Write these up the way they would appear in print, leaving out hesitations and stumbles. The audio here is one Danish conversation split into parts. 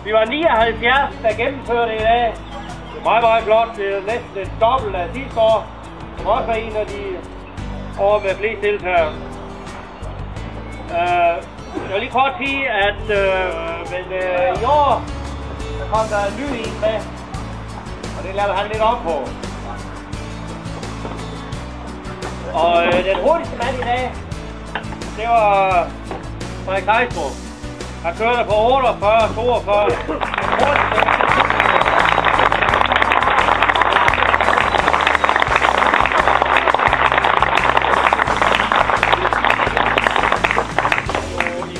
Vi var 79, der gennemførte i dag. Det er meget, meget flot. Det er næsten det dobbelt af sidste år. Det var også en af de år med flest deltagere. Jeg vil lige kort sige, at i år der kom der en ny en med. Og det lavede han lidt op på. Og den hurtigste mand i dag, det var Frederik Sejstrup. Han kørte på 48, 42.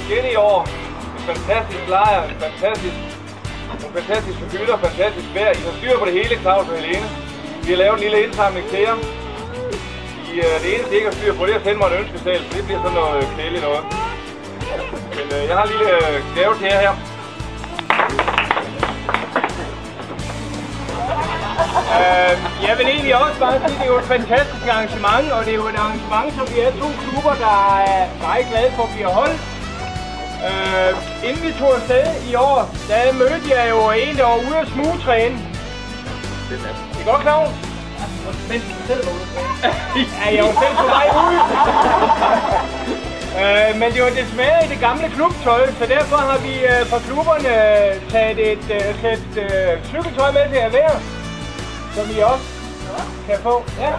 Igen i år, en fantastisk lejr, nogle fantastiske hytter, fantastisk vejr. I har styr på det hele, Claus og Helene. Vi har lavet en lille indsamling til jer. Det eneste, ikke har styr på, det er at sende mig et ønskeseddel, så det bliver sådan noget klædeligt noget. Men jeg har en lille gave til jer her. Jeg vil egentlig også bare sige, at det er jo et fantastisk arrangement, og det er jo et arrangement, som vi er to klubber, der er meget glade for at blive holdt. Inden vi tog afsted i år, der mødte jeg jo en, der var ude at smugtræne. Det går, Claus? Mens du selv var ude at træne. Ja, jeg var selv på vej ud. Men det var desværre i det gamle klubtøj, så derfor har vi fra klubberne taget et sæt cykeltøj med til at være, som I også kan få. Ja.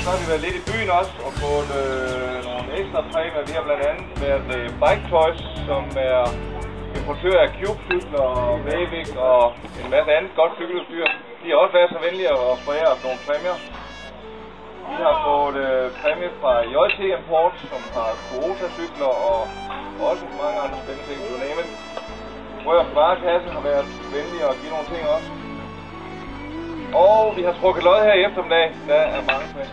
Så har vi været lidt i byen også og fået nogle ekstra præmier. Vi har blandt andet været Bike Toys, som er importør af Cube-cykler og Mavic og en masse andet godt cykeludstyr. De har også været så venlige at forære os nogle præmier. Vi har fået præmier fra JT Import, som har Toyota-cykler og også mange andre spændende ting. Du nævner. Rør Sparekassen har været venlige at give nogle ting også. Og vi har trukket lod her i eftermiddag. Der er mange ting.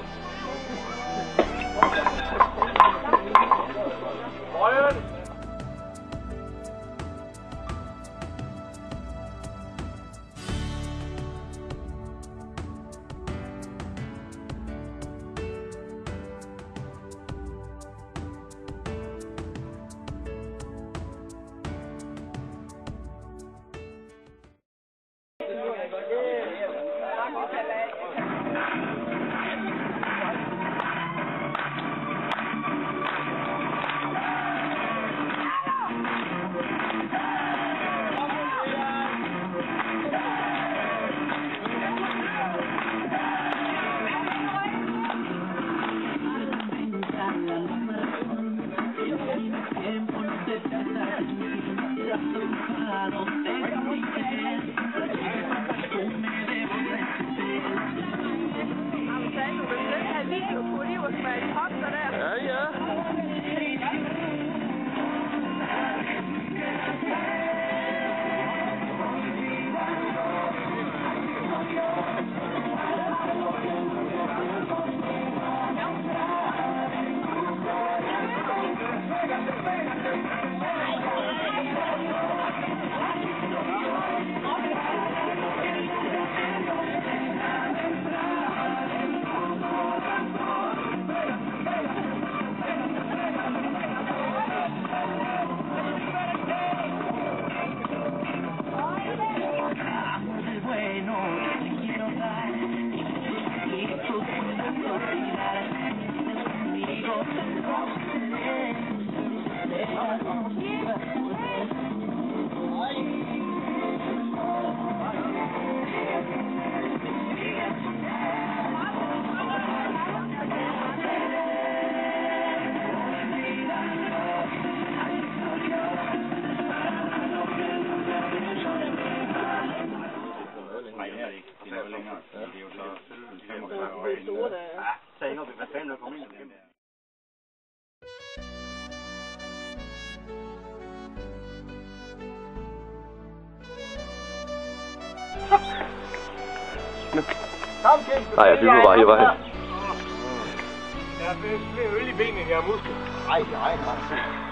Nej, jeg bygger bare i vejen. Der er flere øl i benene, jeg har musket. Nej.